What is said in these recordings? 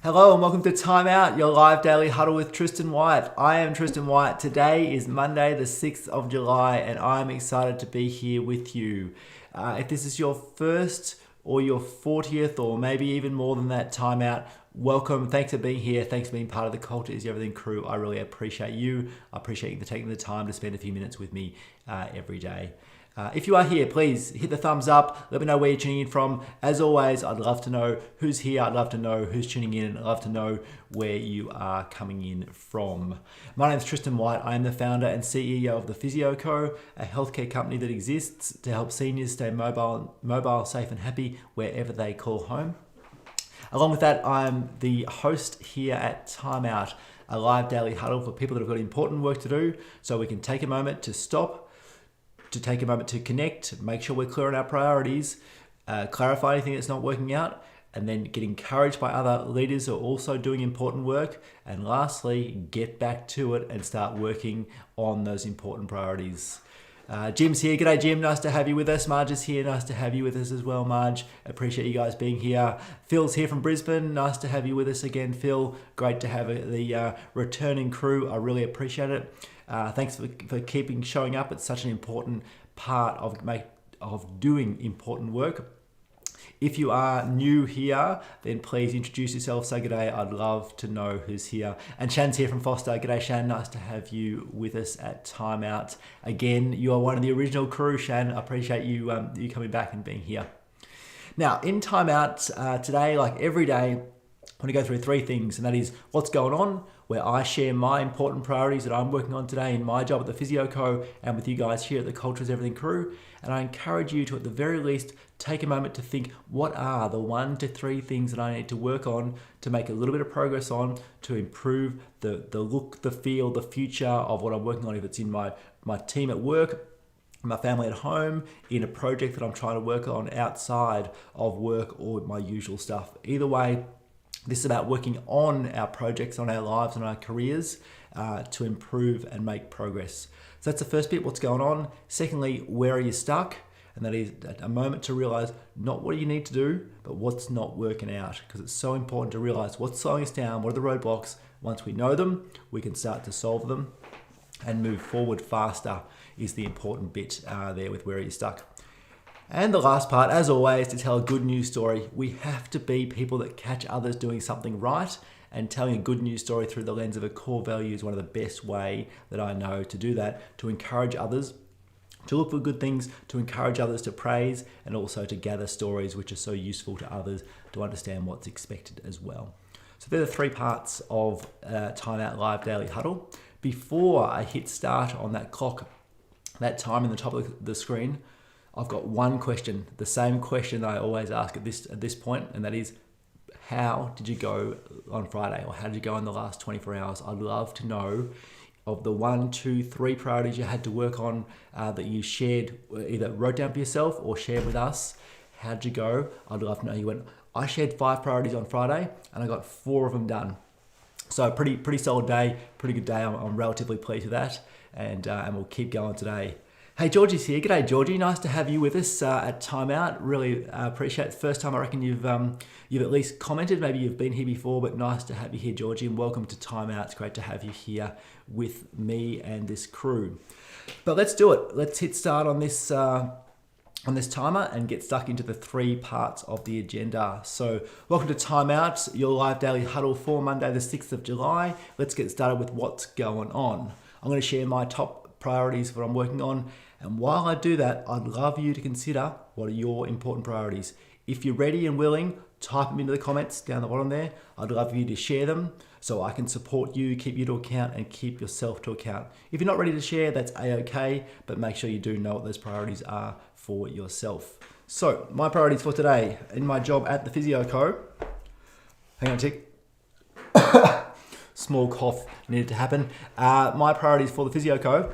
Hello and welcome to Time Out, your live daily huddle with Tristan White. I am Tristan White. Today is Monday, the 6th of July, and I'm excited to be here with you. If this is your first or your 40th or maybe even more than that Time Out, welcome. Thanks for being here. Thanks for being part of the Culture Is Everything crew. I really appreciate you. I appreciate you taking the time to spend a few minutes with me every day. If you are here, please hit the thumbs up. Let me know where you're tuning in from. As always, I'd love to know who's here. I'd love to know who's tuning in. I'd love to know where you are coming in from. My name is Tristan White. I am the founder and CEO of the Physio Co, a healthcare company that exists to help seniors stay mobile, safe and happy wherever they call home. Along with that, I'm the host here at Time Out, a live daily huddle for people that have got important work to do so we can take a moment to stop, to take a moment to connect, make sure we're clear on our priorities, clarify anything that's not working out, and then get encouraged by other leaders who are also doing important work. And lastly, get back to it and start working on those important priorities. Jim's here. G'day, Jim. Nice to have you with us. Marge is here. Nice to have you with us as well, Marge. Appreciate you guys being here. Phil's here from Brisbane. Nice to have you with us again, Phil. Great to have the returning crew. I really appreciate it. Thanks for keeping showing up. It's such an important part of doing important work. If you are new here, then please introduce yourself. Say g'day. I'd love to know who's here. And Shan's here from Foster. G'day, Shan. Nice to have you with us at Time Out. Again, you are one of the original crew, Shan. I appreciate you you coming back and being here. Now, in Time Out today, like every day, I want to go through three things, and that is what's going on, where I share my important priorities that I'm working on today in my job at the Physio Co and with you guys here at the Culture Is Everything crew. And I encourage you to, at the very least, take a moment to think, what are the 1 to 3 things that I need to work on to make a little bit of progress on to improve the look, the feel, the future of what I'm working on, if it's in my team at work, my family at home, in a project that I'm trying to work on outside of work or my usual stuff. Either way, this is about working on our projects, on our lives and our careers to improve and make progress. So that's the first bit, what's going on. Secondly, where are you stuck? And that is a moment to realize not what you need to do, but what's not working out. Because it's so important to realize what's slowing us down, what are the roadblocks. Once we know them, we can start to solve them and move forward faster is the important bit there with where are you stuck. And the last part, as always, to tell a good news story. We have to be people that catch others doing something right, and telling a good news story through the lens of a core value is one of the best way that I know to do that, to encourage others to look for good things, to encourage others to praise, and also to gather stories which are so useful to others to understand what's expected as well. So they're the three parts of Time Out Live Daily Huddle. Before I hit start on that clock, that time in the top of the screen, I've got one question, the same question that I always ask at this point, and that is, how did you go on Friday, or how did you go in the last 24 hours? I'd love to know of the 1, 2, 3 priorities you had to work on that you shared, either wrote down for yourself or shared with us. How did you go? I'd love to know. You went, I shared 5 priorities on Friday and I got 4 of them done. So pretty solid day, pretty good day. I'm relatively pleased with that, and we'll keep going today. Hey, Georgie's here. G'day, Georgie. Nice to have you with us at Time Out. Really appreciate it. First time I reckon you've at least commented. Maybe you've been here before, but nice to have you here, Georgie, and welcome to Time Out. It's great to have you here with me and this crew. But let's do it. Let's hit start on this timer and get stuck into the 3 parts of the agenda. So welcome to Time Out, your live daily huddle for Monday, the 6th of July. Let's get started with what's going on. I'm going to share my top priorities that I'm working on. And while I do that, I'd love you to consider what are your important priorities. If you're ready and willing, type them into the comments down the bottom there. I'd love you to share them so I can support you, keep you to account, and keep yourself to account. If you're not ready to share, that's a-okay, but make sure you do know what those priorities are for yourself. So my priorities for today in my job at the Physio Co. Hang on a tick. Small cough needed to happen. My priorities for the Physio Co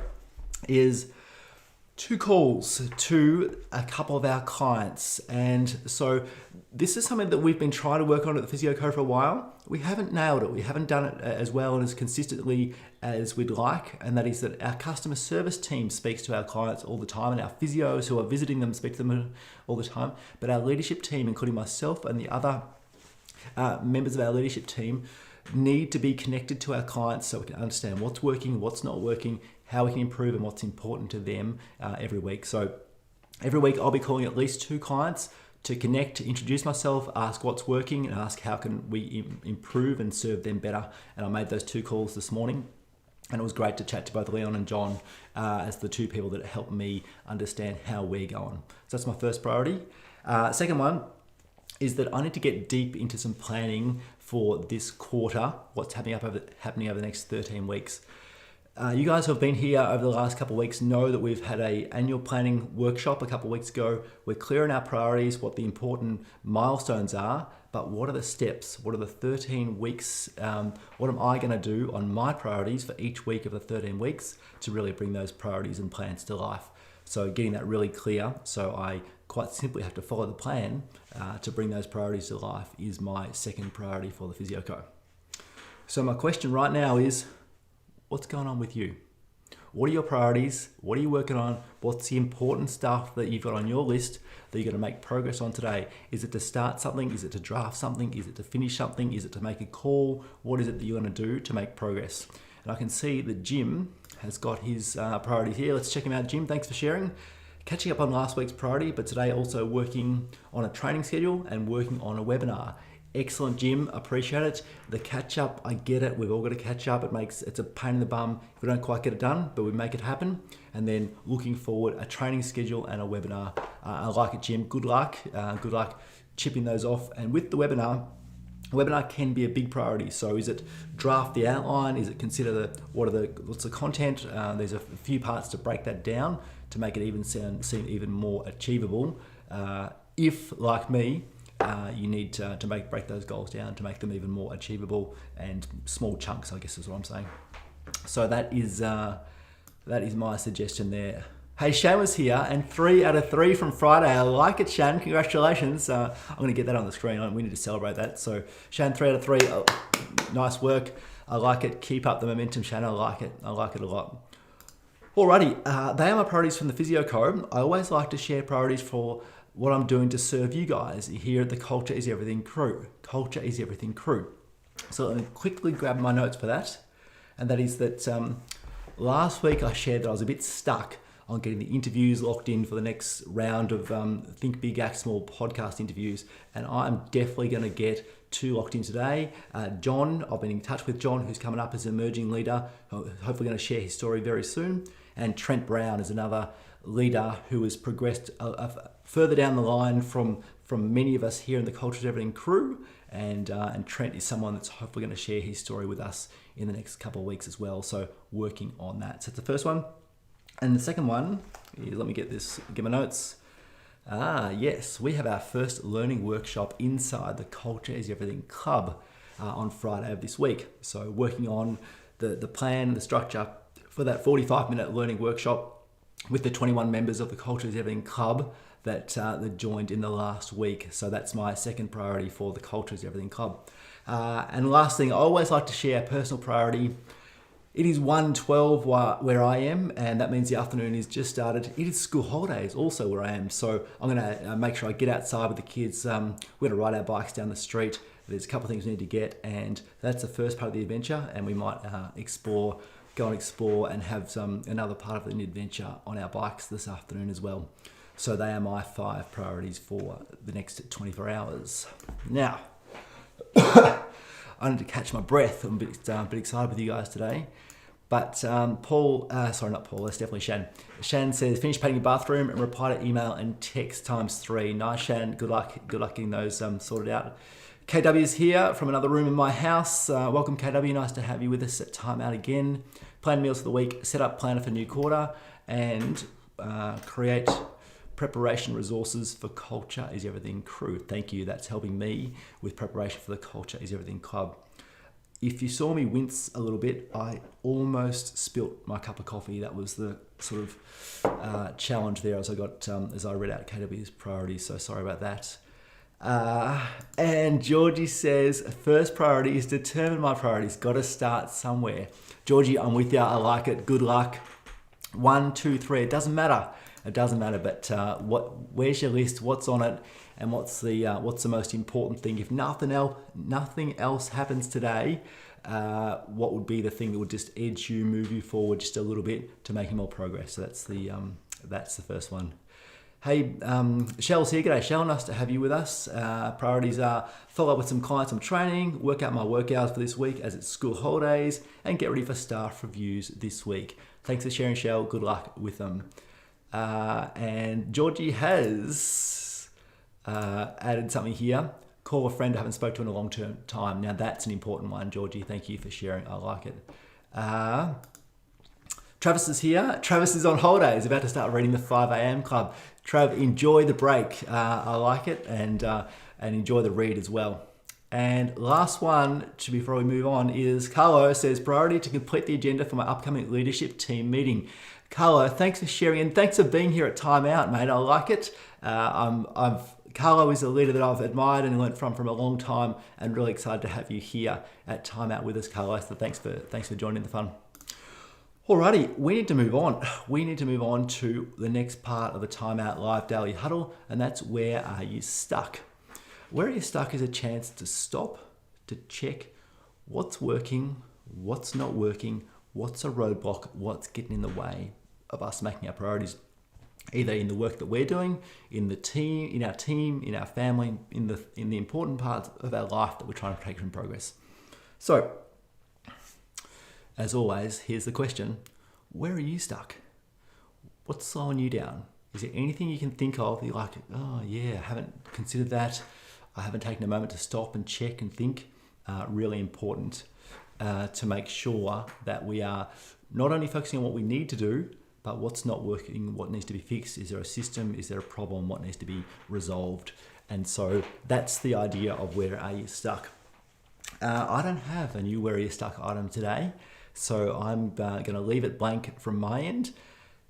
is 2 calls to a couple of our clients. And so this is something that we've been trying to work on at the Physio Co for a while. We haven't nailed it. We haven't done it as well and as consistently as we'd like. And that is that our customer service team speaks to our clients all the time, and our physios who are visiting them speak to them all the time. But our leadership team, including myself and the other members of our leadership team need to be connected to our clients so we can understand what's working, what's not working, how we can improve, and what's important to them every week. So every week I'll be calling at least 2 clients to connect, to introduce myself, ask what's working, and ask how can we improve and serve them better. And I made those 2 calls this morning. And it was great to chat to both Leon and John as the 2 people that helped me understand how we're going. So that's my first priority. Second one is that I need to get deep into some planning for this quarter, what's happening over the next 13 weeks. You guys who have been here over the last couple of weeks know that we've had an annual planning workshop a couple of weeks ago. We're clear on our priorities, what the important milestones are, but what are the steps? What are the 13 weeks? What am I going to do on my priorities for each week of the 13 weeks to really bring those priorities and plans to life? So getting that really clear, so I quite simply have to follow the plan to bring those priorities to life is my second priority for the PhysioCo. So my question right now is, what's going on with you? What are your priorities? What are you working on? What's the important stuff that you've got on your list that you're going to make progress on today? Is it to start something? Is it to draft something? Is it to finish something? Is it to make a call? What is it that you're going to do to make progress? And I can see that Jim has got his priorities here. Let's check him out. Jim, thanks for sharing. Catching up on last week's priority, but today also working on a training schedule and working on a webinar. Excellent, Jim. Appreciate it. The catch up, I get it. We've all got to catch up. It's a pain in the bum if we don't quite get it done, but we make it happen. And then looking forward, a training schedule and a webinar. I like it, Jim. Good luck. Good luck chipping those off. And with the webinar can be a big priority. So is it draft the outline? Is it consider what's the content? There's a few parts to break that down to make it seem even more achievable. If, like me, you need to break those goals down to make them even more achievable and small chunks, I guess is what I'm saying. So that is my suggestion there. Hey, Shan was here, and 3 out of 3 from Friday. I like it, Shan. Congratulations. I'm going to get that on the screen. We need to celebrate that. So, Shan, 3 out of 3. Oh, nice work. I like it. Keep up the momentum, Shan. I like it. I like it a lot. Alrighty, they are my priorities from the PhysioCo. I always like to share priorities for what I'm doing to serve you guys here at the Culture is Everything crew. Culture is Everything crew. So let me quickly grab my notes for that. And that is that last week I shared that I was a bit stuck on getting the interviews locked in for the next round of Think Big, Act Small podcast interviews. And I'm definitely going to get 2 locked in today. John, I've been in touch with John, who's coming up as an emerging leader, hopefully going to share his story very soon. And Trent Brown is another leader who has progressed further down the line from many of us here in the Culture is Everything crew. And Trent is someone that's hopefully going to share his story with us in the next couple of weeks as well. So working on that. So that's the first one. And the second one is, let me get my notes. Yes, we have our first learning workshop inside the Culture is Everything Club on Friday of this week. So working on the plan, the structure for that 45-minute learning workshop with the 21 members of the Culture is Everything Club that joined in the last week. So that's my second priority for the Culture is Everything Club. And last thing, I always like to share a personal priority. It is 1:12 where I am, and that means the afternoon is just started. It is school holidays also where I am, so I'm going to make sure I get outside with the kids. We're going to ride our bikes down the street. There's a couple of things we need to get, and that's the first part of the adventure, and we might go and explore and have another part of the adventure on our bikes this afternoon as well. So they are my 5 priorities for the next 24 hours. Now, I need to catch my breath. I'm a bit excited with you guys today. But not Paul, that's definitely Shan. Shan says, finish painting your bathroom and reply to email and text ×3. Nice, Shan. Good luck getting those sorted out. KW is here from another room in my house. Welcome, KW. Nice to have you with us at Time Out again. Plan meals for the week, set up planner for new quarter, and create preparation resources for Culture is Everything crew. Thank you. That's helping me with preparation for the Culture is Everything Club. If you saw me wince a little bit, I almost spilt my cup of coffee. That was the sort of challenge there as I read out KW's priorities. So sorry about that. And Georgie says, first priority is determine my priorities. Got to start somewhere. Georgie, I'm with you. I like it. Good luck. 1, 2, 3. It doesn't matter. But where's your list? What's on it? and what's the most important thing. If nothing else happens today, what would be the thing that would just edge you, move you forward just a little bit to making more progress? So that's the first one. Hey, Shell's here. G'day, Shell. Nice to have you with us. Priorities are follow up with some clients I'm training, work out my work hours for this week as it's school holidays, and get ready for staff reviews this week. Thanks for sharing, Shell. Good luck with them. And Georgie has added something here. Call a friend I haven't spoken to in a long time. Now that's an important one, Georgie. Thank you for sharing. I like it. Travis is here. Travis is on holiday. He's about to start reading the 5 a.m. Club. Trav, enjoy the break. I like it, and enjoy the read as well. And last one, before we move on, is Carlo says, priority to complete the agenda for my upcoming leadership team meeting. Carlo, thanks for sharing, and thanks for being here at Time Out, mate. I like it. Carlo is a leader that I've admired and learnt from a long time, and really excited to have you here at Time Out with us, Carlo. So thanks for joining the fun. Alrighty, we need to move on. We need to move on to the next part of the Time Out Live Daily Huddle, and that's where are you stuck? Where are you stuck is a chance to stop, to check what's working, what's not working, what's a roadblock, what's getting in the way of us making our priorities, either in the work that we're doing, in the team, in our family, in the important parts of our life that we're trying to take from progress. So, as always, here's the question. Where are you stuck? What's slowing you down? Is there anything you can think of that you're like, oh yeah, I haven't considered that. I haven't taken a moment to stop and check and think. Really important to make sure that we are not only focusing on what we need to do, but what's not working, what needs to be fixed. Is there a system? Is there a problem? What needs to be resolved? And so that's the idea of where are you stuck. I don't have a new where are you stuck item today. So I'm going to leave it blank from my end.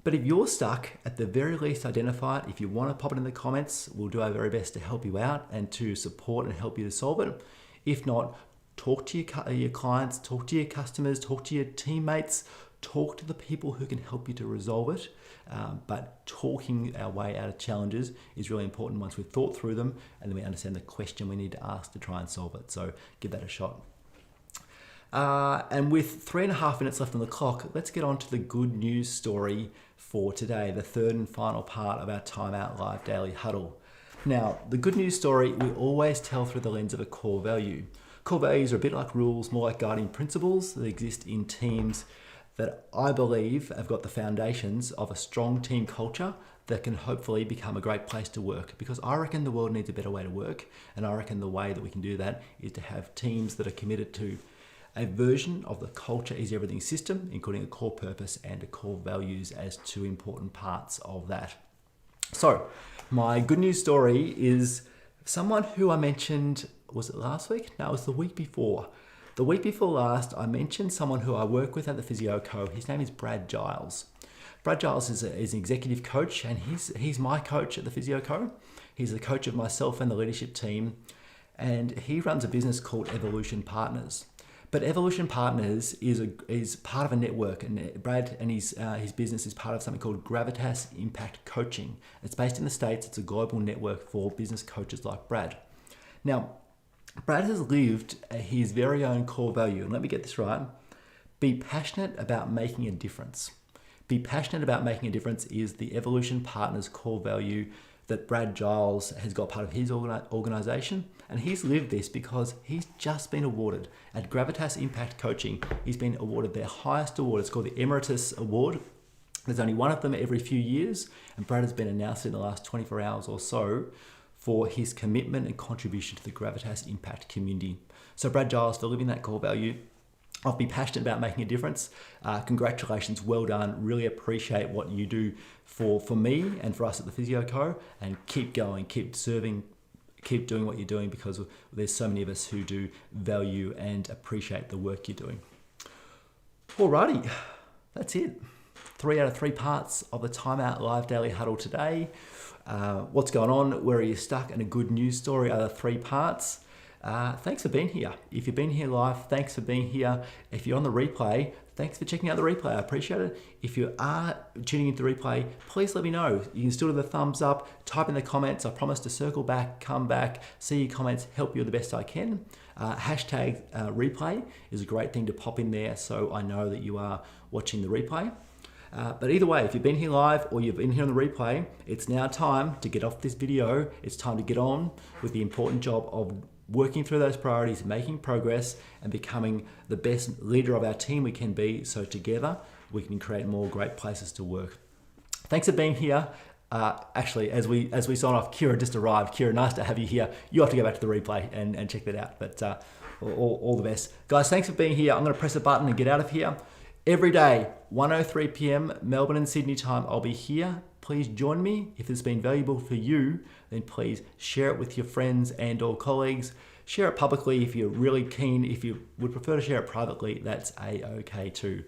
But if you're stuck, at the very least identify it. If you want to pop it in the comments, we'll do our very best to help you out and to support and help you to solve it. If not, talk to your clients, talk to your customers, talk to your teammates, talk to the people who can help you to resolve it. But talking our way out of challenges is really important once we've thought through them and then we understand the question we need to ask to try and solve it. So give that a shot. And with 3.5 minutes left on the clock, let's get on to the good news story for today, the third and final part of our Time Out Live Daily Huddle. Now, the good news story we always tell through the lens of a core value. Core values are a bit like rules, more like guiding principles that exist in teams that I believe have got the foundations of a strong team culture that can hopefully become a great place to work, because I reckon the world needs a better way to work, and I reckon the way that we can do that is to have teams that are committed to a version of the culture is everything system, including a core purpose and a core values as two important parts of that. So my good news story is someone who I mentioned, was it last week? No, it was the week before. The week before last, I mentioned someone who I work with at the Physio Co. His name is Brad Giles. Brad Giles is an executive coach, and he's my coach at the Physio Co. He's the coach of myself and the leadership team, and he runs a business called Evolution Partners. But Evolution Partners is part of a network, and Brad and his business is part of something called Gravitas Impact Coaching. It's based in the States. It's a global network for business coaches like Brad. Now, Brad has lived his very own core value, and let me get this right. Be passionate about making a difference. Be passionate about making a difference is the Evolution Partners core value that Brad Giles has got part of his organization. And he's lived this because he's just been awarded at Gravitas Impact Coaching. He's been awarded their highest award. It's called the Emeritus Award. There's only one of them every few years. And Brad has been announced in the last 24 hours or so for his commitment and contribution to the Gravitas Impact community. So Brad Giles, for living that core value, I'll be passionate about making a difference. Congratulations, well done. Really appreciate what you do for me and for us at the Physio Co. And keep going, keep serving, keep doing what you're doing, because there's so many of us who do value and appreciate the work you're doing. Alrighty, that's it. 3 out of 3 parts of the Time Out Live Daily Huddle today. What's going on? Where are you stuck? And a good news story are the 3 parts. Thanks for being here. If you've been here live, thanks for being here. If you're on the replay, thanks for checking out the replay. I appreciate it. If you are tuning into the replay, please let me know. You can still do the thumbs up, type in the comments. I promise to circle back, come back, see your comments, help you the best I can. Hashtag replay is a great thing to pop in there so I know that you are watching the replay. But either way, if you've been here live or you've been here on the replay, it's now time to get off this video. It's time to get on with the important job of working through those priorities, making progress, and becoming the best leader of our team we can be, so together we can create more great places to work. Thanks for being here. Actually, as we sign off, Kira just arrived. Kira, nice to have you here. You have to go back to the replay and check that out. But all the best. Guys, thanks for being here. I'm going to press a button and get out of here. Every day, 1:03 p.m. Melbourne and Sydney time, I'll be here. Please join me. If it's been valuable for you, then please share it with your friends and or colleagues. Share it publicly if you're really keen. If you would prefer to share it privately, that's a-okay too.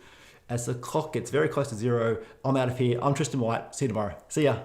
As the clock gets very close to 0, I'm out of here. I'm Tristan White. See you tomorrow. See ya.